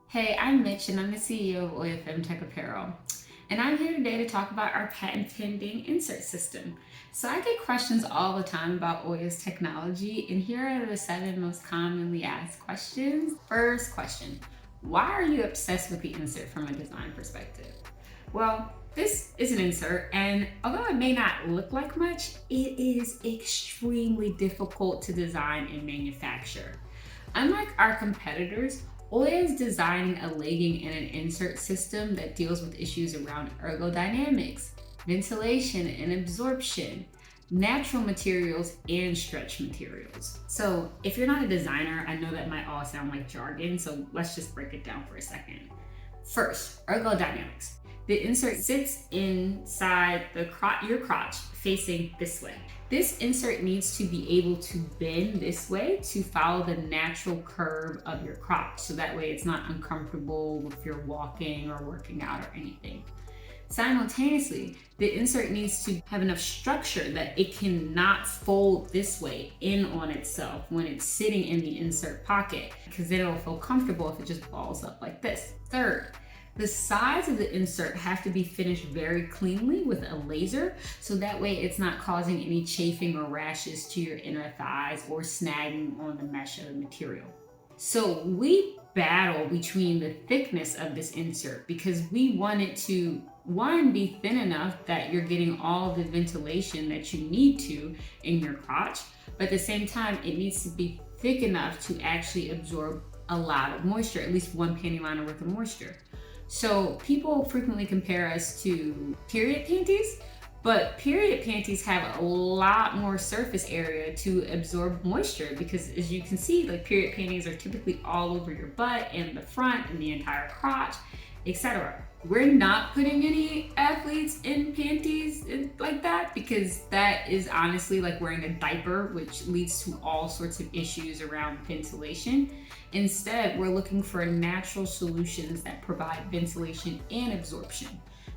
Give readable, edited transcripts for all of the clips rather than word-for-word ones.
Hey, I'm Mitch and I'm the CEO of Oya Femtech Apparel. And I'm here today to talk about our patent pending insert system. So I get questions all the time about Oya's technology, and here are the 7 most commonly asked questions. First question, why are you obsessed with the insert from a design perspective? Well, this is an insert, and although it may not look like much, it is extremely difficult to design and manufacture. Unlike our competitors, Oya is designing a legging and an insert system that deals with issues around ergodynamics, ventilation and absorption, natural materials, and stretch materials. So, if you're not a designer, I know that might all sound like jargon, so let's just break it down for a second. First, ergodynamics. The insert sits inside your crotch facing this way. This insert needs to be able to bend this way to follow the natural curve of your crotch. So that way it's not uncomfortable if you're walking or working out or anything. Simultaneously, the insert needs to have enough structure that it cannot fold this way in on itself when it's sitting in the insert pocket, because then it'll feel comfortable if it just balls up like this. Third, the sides of the insert have to be finished very cleanly with a laser, so that way it's not causing any chafing or rashes to your inner thighs or snagging on the mesh of the material. So we battle between the thickness of this insert because we want it to, one, be thin enough that you're getting all the ventilation that you need to in your crotch, but at the same time, it needs to be thick enough to actually absorb a lot of moisture, at least one panty liner worth of moisture. So people frequently compare us to period panties, but period panties have a lot more surface area to absorb moisture because, as you can see, like, period panties are typically all over your butt and the front and the entire crotch, etc. We're not putting any athletes in panties like that because that is honestly like wearing a diaper, which leads to all sorts of issues around ventilation. Instead, we're looking for natural solutions that provide ventilation and absorption.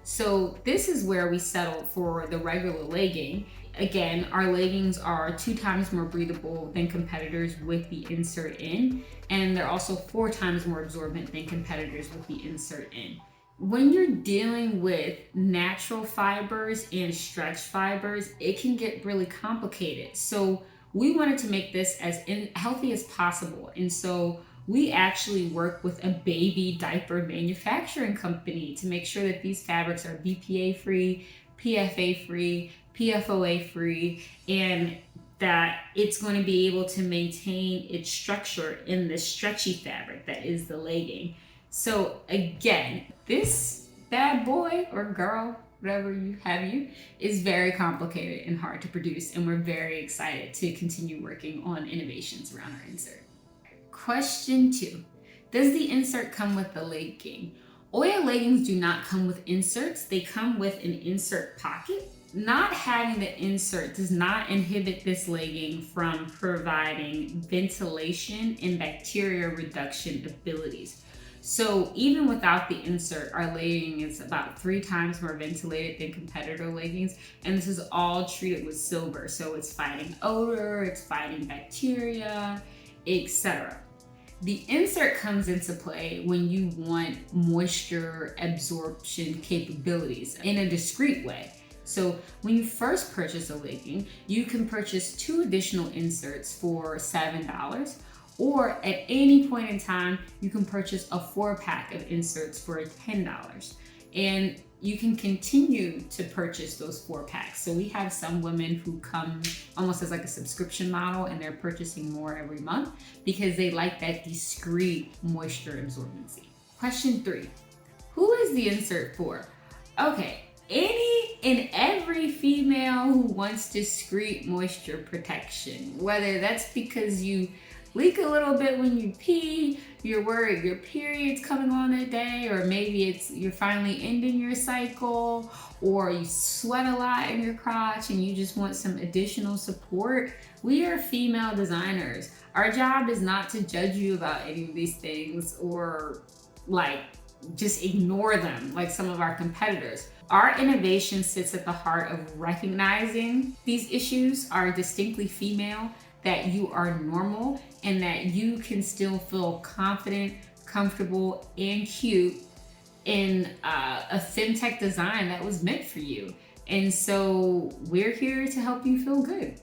So this is where we settled for the regular legging. Again, our leggings are 2 times more breathable than competitors with the insert in, and they're also 4 times more absorbent than competitors with the insert in. When you're dealing with natural fibers and stretch fibers, it can get really complicated. So we wanted to make this as healthy as possible. And so we actually work with a baby diaper manufacturing company to make sure that these fabrics are BPA free, PFA free, PFOA free, and that it's going to be able to maintain its structure in the stretchy fabric that is the legging. So again, this bad boy or girl, whatever you have, is very complicated and hard to produce, and we're very excited to continue working on innovations around our insert. Question 2, does the insert come with the legging? Oya leggings do not come with inserts, they come with an insert pocket. Not having the insert does not inhibit this legging from providing ventilation and bacteria reduction abilities. So even without the insert, our legging is about 3 times more ventilated than competitor leggings, and this is all treated with silver. So it's fighting odor, it's fighting bacteria, etc. The insert comes into play when you want moisture absorption capabilities in a discreet way. So when you first purchase a legging, you can purchase 2 additional inserts for $7. Or at any point in time, you can purchase a 4-pack of inserts for $10. And you can continue to purchase those 4-packs. So we have some women who come almost as like a subscription model, and they're purchasing more every month because they like that discreet moisture absorbency. Question 3, who is the insert for? Okay, any and every female who wants discreet moisture protection, whether that's because you leak a little bit when you pee, you're worried your period's coming on that day, or maybe it's you're finally ending your cycle, or you sweat a lot in your crotch and you just want some additional support. We are female designers. Our job is not to judge you about any of these things or like just ignore them like some of our competitors. Our innovation sits at the heart of recognizing these issues are distinctly female, that you are normal, and that you can still feel confident, comfortable, and cute in a FemTech design that was meant for you. And so we're here to help you feel good.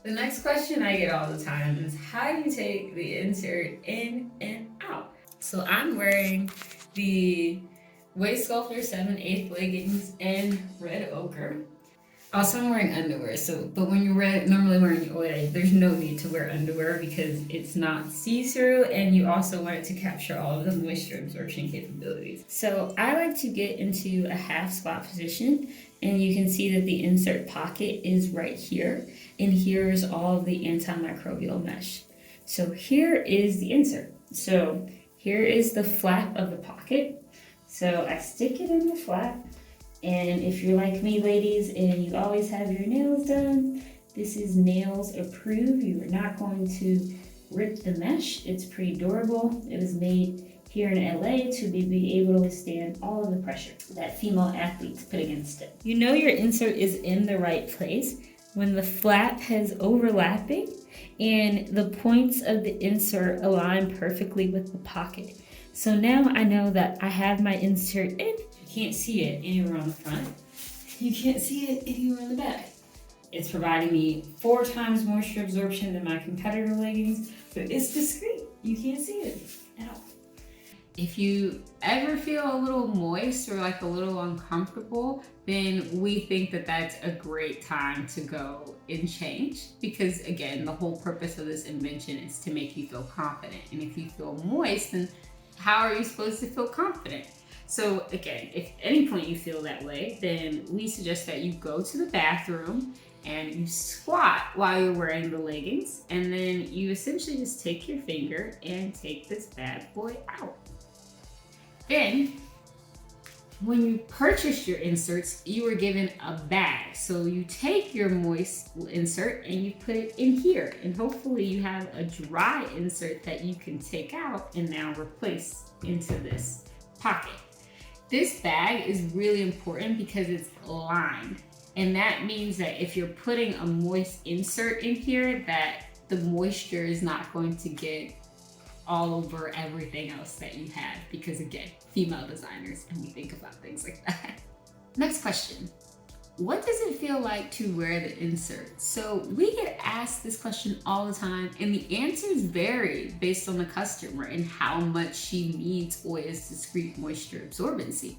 The next question I get all the time is, how do you take the insert in and out? So I'm wearing the Waist Sculptor 7/8 leggings in red ochre. Also, I'm wearing underwear. But when you're normally wearing Oya, there's no need to wear underwear because it's not see-through, and you also want it to capture all of the moisture absorption capabilities. So I like to get into a half squat position, and you can see that the insert pocket is right here, and here's all of the antimicrobial mesh. So here is the insert. So here is the flap of the pocket. So I stick it in the flap. And if you're like me, ladies, and you always have your nails done, this is nails approved. You are not going to rip the mesh. It's pretty durable. It was made here in LA to be able to withstand all of the pressure that female athletes put against it. You know your insert is in the right place when the flap has overlapping and the points of the insert align perfectly with the pocket. So now I know that I have my insert in. You can't see it anywhere on the front. You can't see it anywhere on the back. It's providing me 4 times moisture absorption than my competitor leggings, but it's discreet. You can't see it at all. If you ever feel a little moist or like a little uncomfortable, then we think that that's a great time to go and change, because again, the whole purpose of this invention is to make you feel confident. And if you feel moist, then how are you supposed to feel confident? So again, if at any point you feel that way, then we suggest that you go to the bathroom and you squat while you're wearing the leggings, and then you essentially just take your finger and take this bad boy out. Then, when you purchased your inserts, you were given a bag. So you take your moist insert and you put it in here, and hopefully you have a dry insert that you can take out and now replace into this pocket. This bag is really important because it's lined. And that means that if you're putting a moist insert in here, that the moisture is not going to get all over everything else that you have, because again, female designers, and we think about things like that. Next question. What does it feel like to wear the insert? So we get asked this question all the time, and the answers vary based on the customer and how much she needs Oya's discreet moisture absorbency.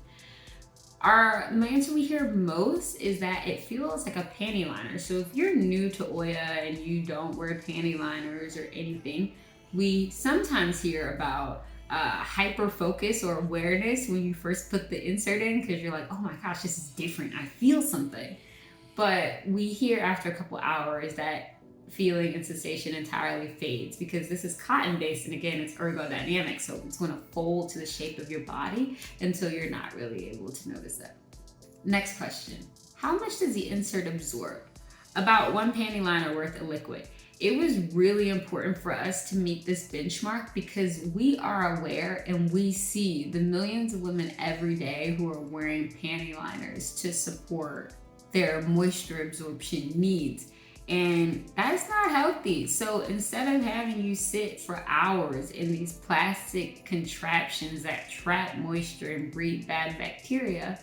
The answer we hear most is that it feels like a panty liner. So if you're new to Oya and you don't wear panty liners or anything, we sometimes hear about hyper focus or awareness when you first put the insert in, because you're like, oh my gosh, this is different, I feel something. But we hear after a couple hours that feeling and sensation entirely fades, because this is cotton based, and again, it's ergodynamic, so it's going to fold to the shape of your body until you're not really able to notice that. Next question. How much does the insert absorb? About 1 panty liner worth of liquid. It was really important for us to meet this benchmark because we are aware and we see the millions of women every day who are wearing panty liners to support their moisture absorption needs. And that's not healthy. So instead of having you sit for hours in these plastic contraptions that trap moisture and breed bad bacteria,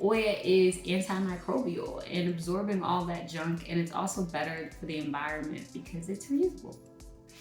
Oya is antimicrobial and absorbing all that junk, and it's also better for the environment because it's reusable.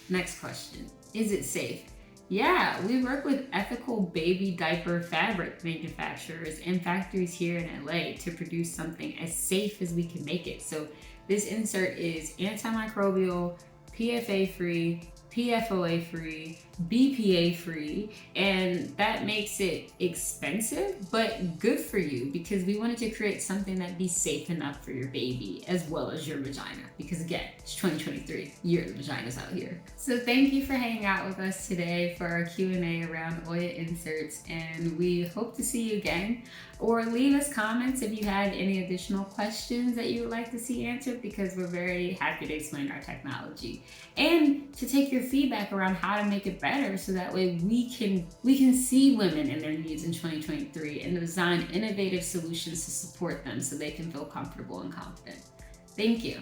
Next question, is it safe? Yeah, we work with ethical baby diaper fabric manufacturers and factories here in LA to produce something as safe as we can make it. So this insert is antimicrobial, PFA free, PFOA free, BPA free, and that makes it expensive but good for you, because we wanted to create something that'd be safe enough for your baby as well as your vagina, because again, it's 2023, year of the vaginas out here. So thank you for hanging out with us today for our Q&A around Oya inserts, and we hope to see you again, or leave us comments if you had any additional questions that you would like to see answered, because we're very happy to explain our technology and to take your feedback around how to make it better, so that way we can see women and their needs in 2023 and design innovative solutions to support them so they can feel comfortable and confident. Thank you.